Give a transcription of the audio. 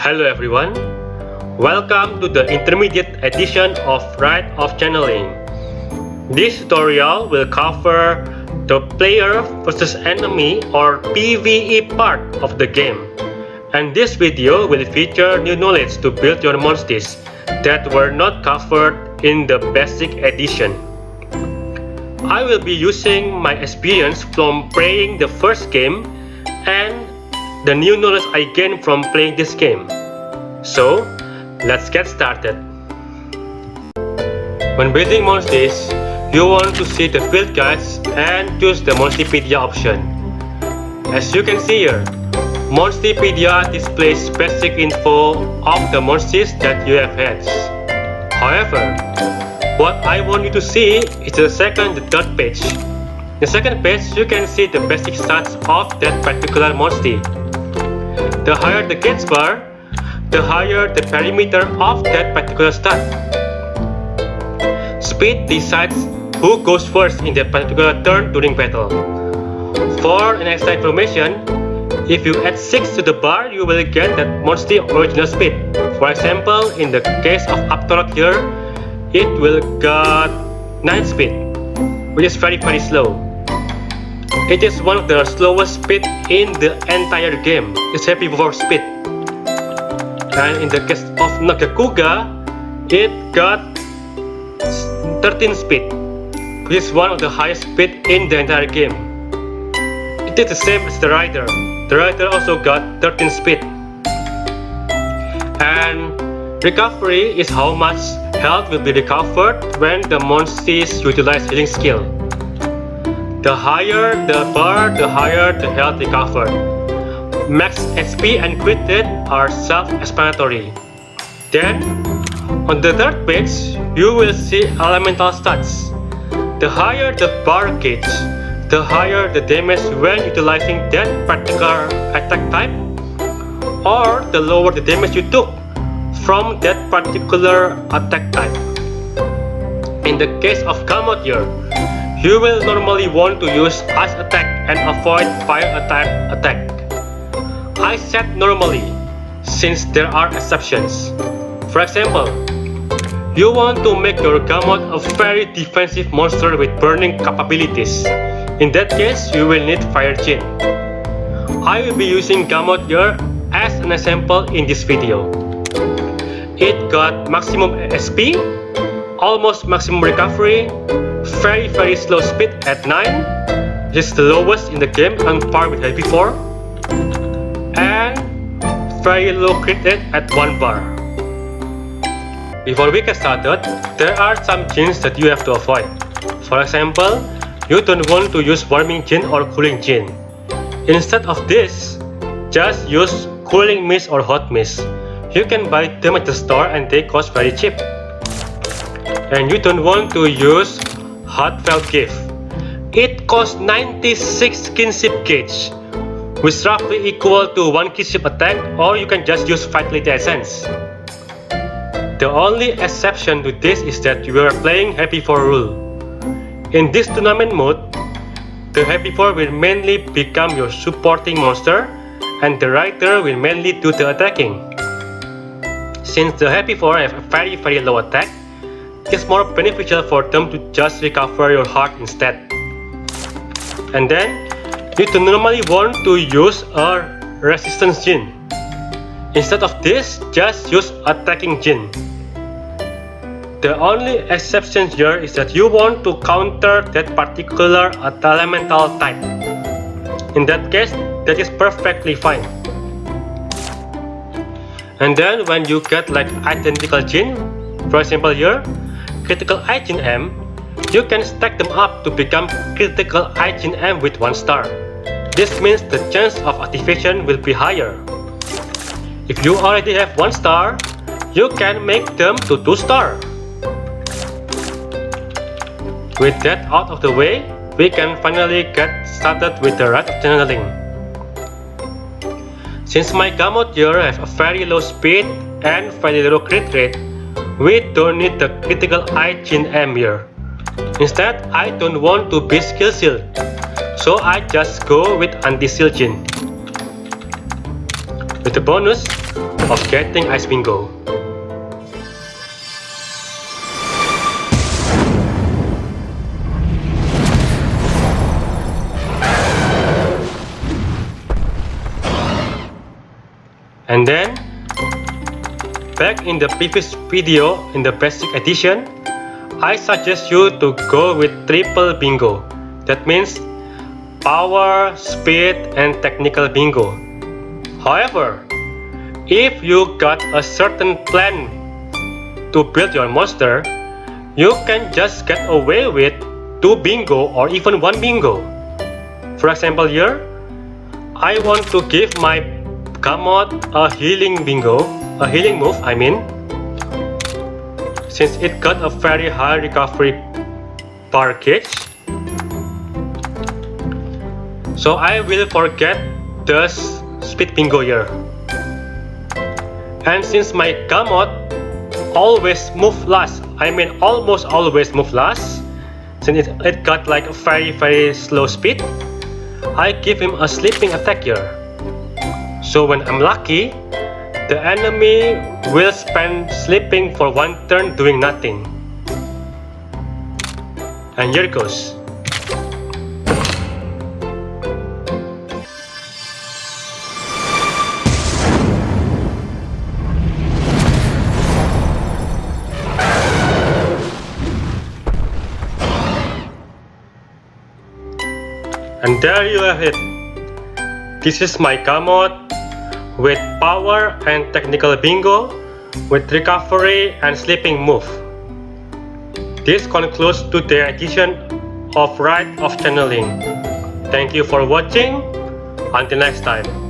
Hello everyone, welcome to the intermediate edition of Rite of Channeling. This tutorial will cover the player versus enemy or PVE part of the game, and this video will feature new knowledge to build your monsties that were not covered in the basic edition. I will be using my experience from playing the first game and the new knowledge I gained from playing this game. So, let's get started. When building monsties, you want to see the field guides and choose the Monstipedia option. As you can see here, Monstipedia displays basic info of the monsties that you have had. However, what I want you to see is the second and third page. In the second page, you can see the basic stats of that particular monstie. The higher the gauge bar, the higher the perimeter of that particular stat. Speed decides who goes first in that particular turn during battle. For an extra information, if you add 6 to the bar, you will get that monstie original speed. For example, in the case of Aptorok here, it will get 9 speed, which is very slow. It is one of the slowest speed in the entire game. It's happy for speed. And in the case of Nagakuga, it got 13 speed, which is one of the highest speed in the entire game. It is the same as the rider. The rider also got 13 speed. And recovery is how much health will be recovered when the monsties utilize healing skill. The higher the bar, the higher the health recovered. Max HP and crit rate are self-explanatory. Then, on the third page, you will see elemental stats. The higher the bar gauge, the higher the damage when utilizing that particular attack type, or the lower the damage you took from that particular attack type. In the case of Gamot here, you will normally want to use ice attack and avoid fire attack. I said normally, since there are exceptions. For example, you want to make your Gamot a very defensive monster with burning capabilities. In that case, you will need Fire Gin. I will be using Gamot here as an example in this video. It got maximum SP, almost maximum recovery, very slow speed at 9, which is the lowest in the game on par with Heavy 4, and very low crit rate at 1 bar. Before we get started, there are some genes that you have to avoid. For example, you don't want to use warming gene or cooling gene. Instead of this, just use cooling mist or hot mist. You can buy them at the store and they cost very cheap. And you don't want to use hot felt gift. It costs 96 kinship gauge, which is roughly equal to 1 kinship attack, or you can just use Vitality Essence. The only exception to this is that you are playing Heavy 4 rule. In this tournament mode, the Heavy 4 will mainly become your supporting monster, and the rider will mainly do the attacking. Since the Heavy 4 have a very low attack, it's more beneficial for them to just recover your heart instead. And then, you don't normally want to use a resistance gene. Instead of this, just use attacking gene. The only exception here is that you want to counter that particular elemental type. In that case, that is perfectly fine. And then when you get like identical gene, for example here, Critical Hygiene M, you can stack them up to become Critical Hygiene M with 1 star. This means the chance of activation will be higher. If you already have 1 star, you can make them to 2 star. With that out of the way, we can finally get started with the Rite of Channeling. Since my Gamot here have a very low speed and very low crit rate, we don't need the Critical Hygiene M here. Instead, I don't want to be skill shield, so I just go with anti-seal gene. with the bonus of getting Ice Bingo. And then, back in the previous video in the basic edition, I suggest you to go with triple bingo. That means power, speed, and technical bingo. However, if you got a certain plan to build your monster, you can just get away with 2 bingo or even 1 bingo. For example here, I want to give my Gamot a healing bingo, a healing move I mean, since it got a very high recovery bar gauge. So I will forget the speed bingo here. And since my Gamot always move last, I mean almost always move last, since it got like a very slow speed, I give him a sleeping attack here. So when I'm lucky, the enemy will spend sleeping for 1 turn doing nothing. And here it goes. And there you have it. This is my Gamot with power and technical bingo, with recovery and sleeping move. This concludes today's edition of Rite of Channeling. Thank you for watching. Until next time.